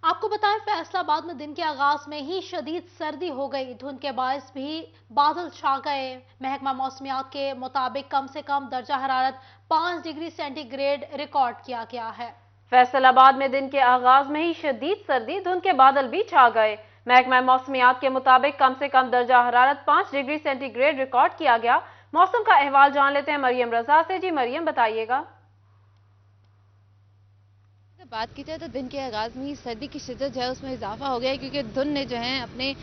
आपको बताएं, फैसलाबाद में दिन के आगाज में ही शदीद सर्दी हो गई। धुंध के बायस भी बादल छा गए। महकमा मौसमियात के मुताबिक कम से कम दर्जा हरारत 5 डिग्री सेंटीग्रेड रिकॉर्ड किया गया है। फैसलाबाद में दिन के आगाज में ही शदीद सर्दी, धुंध के बादल भी छा गए। महकमा मौसमियात के मुताबिक कम से कम दर्जा हरारत 5 डिग्री सेंटीग्रेड रिकॉर्ड किया गया। मौसम का अहवाल जान लेते हैं मरियम रजा से। जी मरियम, बताइएगा। बात की जाए तो दिन के आगाज में ही सर्दी की शिद्दत जो है उसमें इजाफा हो गया है, क्योंकि धुंध ने जो है अपने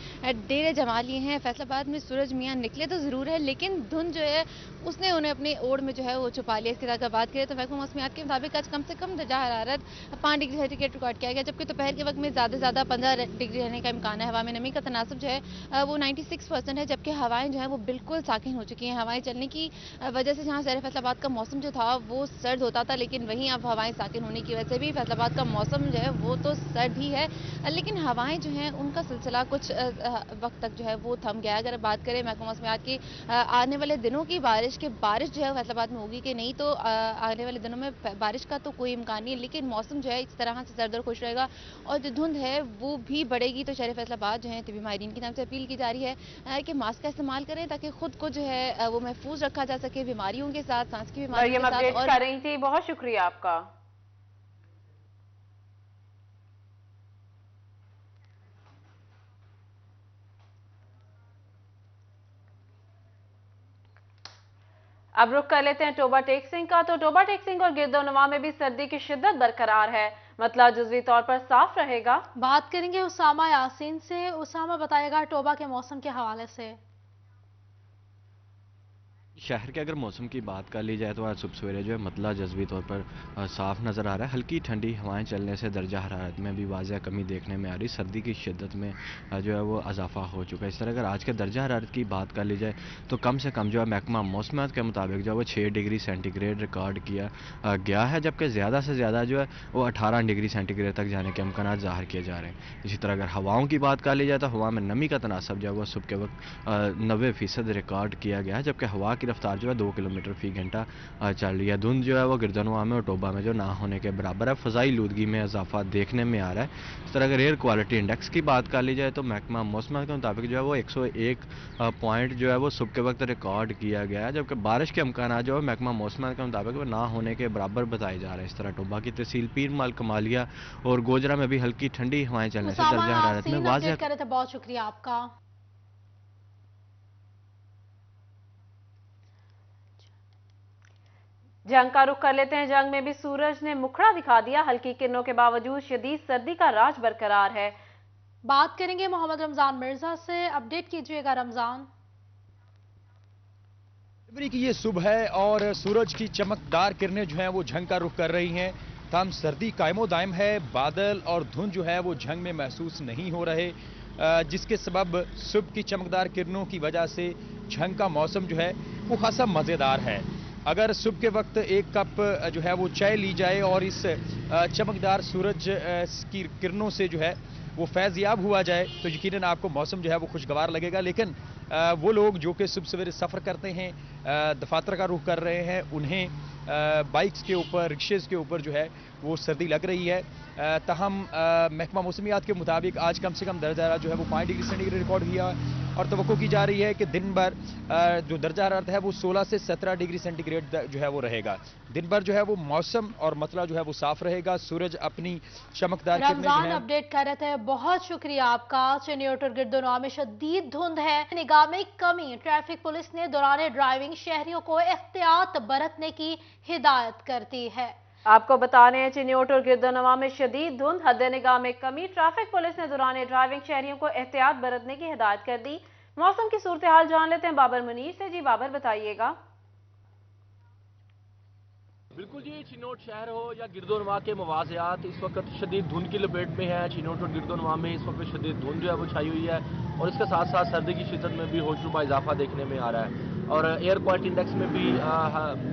डेरे जमा लिए हैं। फैसलाबाद में सूरज मियां निकले तो जरूर है, लेकिन धुंध जो है उसने उन्हें अपनी ओर में जो है वो छुपा लिया। इसकी तरह बात करें तो महकमा मौसमियात के मुताबिक आज कम से कम दर्जा हरारत 5 डिग्री सेंटीग्रेड रिकॉर्ड किया गया, जबकि दोपहर के वक्त में ज़्यादा से ज़्यादा 15 डिग्री रहने का इम्कान है। हवा में नमी का तनासब जो है वो 96% है, जबकि हवाएं जो है वो बिल्कुल साकिन हो चुकी हैं। हवाएं चलने की वजह से जहाँ शहर फैसलाबाद का मौसम जो था वो सर्द होता था, लेकिन वहीं अब हवाएं साकिन होने की वजह से भी फैसलाबाद का मौसम जो है वो तो सर्द ही है, लेकिन हवाएं जो हैं उनका सिलसिला कुछ वक्त तक जो है वो थम गया। अगर बात करें महकमा मौसमियात की आने वाले दिनों की बारिश जो है फैसलाबाद में होगी कि नहीं, तो आने वाले दिनों में बारिश का तो कोई इम्कान नहीं है, लेकिन मौसम जो है इस तरह से सर्द और खुश रहेगा और जो धुंध है वो भी बढ़ेगी। तो शहर फैसलाबाद जो है तिबी माहिरीन की तरफ से अपील की जा रही है कि मास्क का इस्तेमाल करें ताकि खुद को जो है वो महफूज रखा जा सके बीमारियों के साथ, सांस की बीमारियों के साथ। और कर रही थी, बहुत शुक्रिया आपका। अब रुख कर लेते हैं टोबा टेक सिंह का। तो टोबा टेक सिंह और गिरदोनवा में भी सर्दी की शिद्दत बरकरार है, मतलब जुजवी तौर पर साफ रहेगा। बात करेंगे उसामा यासीन से। उसामा, बताएगा टोबा के मौसम के हवाले से। शहर के अगर मौसम की बात कर ली जाए तो आज सुबह सवेरे जो है मतला जज़वी तौर पर साफ़ नज़र आ रहा है। हल्की ठंडी हवाएं चलने से दर्जा हरारत में भी वाज़ह कमी देखने में आ रही। सर्दी की शिद्दत में जो है वो इजाफा हो चुका है। इस तरह अगर आज के दर्जा हरारत की बात कर ली जाए तो कम से कम जो है महकमा मौसमियात के मुताबिक जो है वो 6 डिग्री सेंटीग्रेड रिकॉर्ड किया गया है, जबकि ज़्यादा से ज़्यादा जो है वो 18 डिग्री सेंटीग्रेड तक जाने के अमकान ज़ाहिर किए जा रहे हैं। इसी तरह अगर हवाओं की बात कर ली जाए तो हवा में नमी का तनासब जो है वो सुबह के वक्त 90% रिकॉर्ड किया गया है, जबकि हवा की रफ्तार जो है 2 किलोमीटर फी घंटा चल रही है। धुंध जो है वो गिरदनवा में और टोबा में जो ना होने के बराबर है। फ़ज़ाई लूदगी में इजाफा देखने में आ रहा है। इस तरह अगर एयर क्वालिटी इंडेक्स की बात कर ली जाए तो महकमा मौसम के मुताबिक जो है वो 101 पॉइंट जो है वो सुबह के वक्त रिकॉर्ड किया गया है, जबकि बारिश के अमकान जो है महकमा मौसम के मुताबिक वो ना होने के बराबर बताए जा रहे हैं। इस तरह टोबा की तहसील पीर माल कमालिया और गोजरा में भी हल्की ठंडी हवाएं चलने से दर्जा हरारत में वाज़ह करे थे। बहुत शुक्रिया आपका। जंग का रुख कर लेते हैं। जंग में भी सूरज ने मुखड़ा दिखा दिया। हल्की किरणों के बावजूद शदीद सर्दी का राज बरकरार है। बात करेंगे मोहम्मद रमजान मिर्जा से। अपडेट कीजिएगा रमजान। फरवरी की ये सुबह है और सूरज की चमकदार किरणें जो हैं वो झंग का रुख कर रही हैं। ताम सर्दी कायमो दायम है। बादल और धुंध जो है वो झंग में महसूस नहीं हो रहे, जिसके सबब सुबह की चमकदार किरणों की वजह से झंग का मौसम जो है वो खासा मज़ेदार है। अगर सुबह के वक्त एक कप जो है वो चाय ली जाए और इस चमकदार सूरज की किरणों से जो है वो फैज़याब हुआ जाए तो यकीनन आपको मौसम जो है वो खुशगवार लगेगा। लेकिन वो लोग जो कि सुबह सवेरे सफ़र करते हैं, दफातर का रुख कर रहे हैं, उन्हें बाइक्स के ऊपर, रिक्शेज़ के ऊपर जो है वो सर्दी लग रही है। तहम महकमा मौसमियात के मुताबिक आज कम से कम दर्जा जो है वो 5 डिग्री सेंटीग्रेड रिकॉर्ड किया और तवक्को की जा रही है कि दिन भर जो दर्जा हरारत है वो 16 से 17 डिग्री सेंटीग्रेड जो है वो रहेगा। दिन भर जो है वो मौसम और मतला जो है वो साफ रहेगा। सूरज अपनी चमकदार रमजान अपडेट कर रहे थे। बहुत शुक्रिया आपका। चिन्योट और गिरदोनवा में शदीद धुंध है, निगाह में कमी। ट्रैफिक पुलिस ने दौरान ड्राइविंग शहरियों को एहतियात बरतने की हिदायत करती है। आपको बता रहे हैं चिन्योट और गिरदोनवा में शदीद धुंध, हद निगाह में कमी। ट्रैफिक पुलिस ने दौरान ड्राइविंग शहरियों को एहतियात बरतने की हिदायत कर दी। मौसम की सूरत हाल जान लेते हैं बाबर मुनीर से। जी बाबर, बताइएगा। बिल्कुल जी, चिन्योट शहर हो या गिरदोनवा के मवाज़ियात इस वक्त शदीद धुंध की लपेट में है। चिन्योट और गिरदोनवा में इस वक्त शदीद धुंध जो है वो छाई हुई है और इसके साथ साथ सर्दी की शिद्दत में भी होशरुबा इजाफा देखने में आ रहा है और एयर क्वालिटी इंडेक्स में भी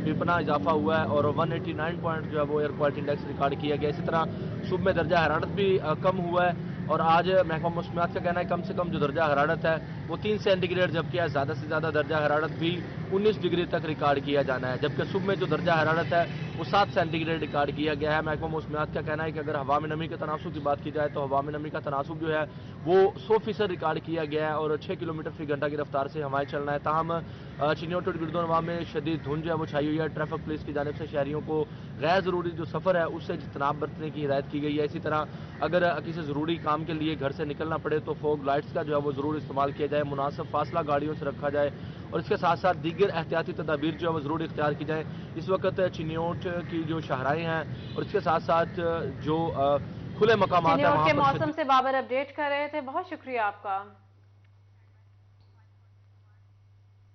बेपना इजाफा हुआ है और 189 पॉइंट जो है वो एयर क्वालिटी इंडेक्स रिकॉर्ड किया गया। इसी तरह सुबह में दर्जा हरारत भी कम हुआ है और आज महकमा मौसमियात का कहना है कम से कम जो दर्जा हरारत है वो 3 सेंटीग्रेड, जबकि ज़्यादा से ज़्यादा दर्जा हरारत भी 19 डिग्री तक रिकॉर्ड किया जाना है, जबकि सुबह में जो दर्जा हरारत है वो 7 सेंटीग्रेड रिकॉर्ड किया गया है। महकमा मौसमियात का कहना है कि अगर हवा में नमी के तनासुब की बात की जाए तो हवा में नमी का तनासुब जो है वो 100% रिकॉर्ड किया गया है और 6 किलोमीटर फी घंटा की रफ्तार से हवाएं चलना है। ताहम चिनियोट और गिरदोनवा में शदीद धुंध जो है वो छाई हुई है। ट्रैफिक पुलिस की जानिब से शहरियों को गैर ज़रूरी जो सफ़र है उससे इज्तनाब बरतने की हिदायत की गई है। इसी तरह अगर किसी ज़रूरी काम के लिए घर से निकलना पड़े तो फॉग लाइट्स का जो है वो ज़रूर इस्तेमाल किया जाए, मुनासिब फासला गाड़ियों से रखा जाए और इसके साथ साथ दीगर एहतियाती तदाबीर जो है वो ज़रूर इख्तियार की जाए। इस वक्त चिनियोट की जो शाहराएँ हैं और इसके साथ साथ जो खुले मकामात हैं चिनियोट वहाँ के पर मौसम से बाबर अपडेट कर रहे थे, बहुत शुक्रिया आपका।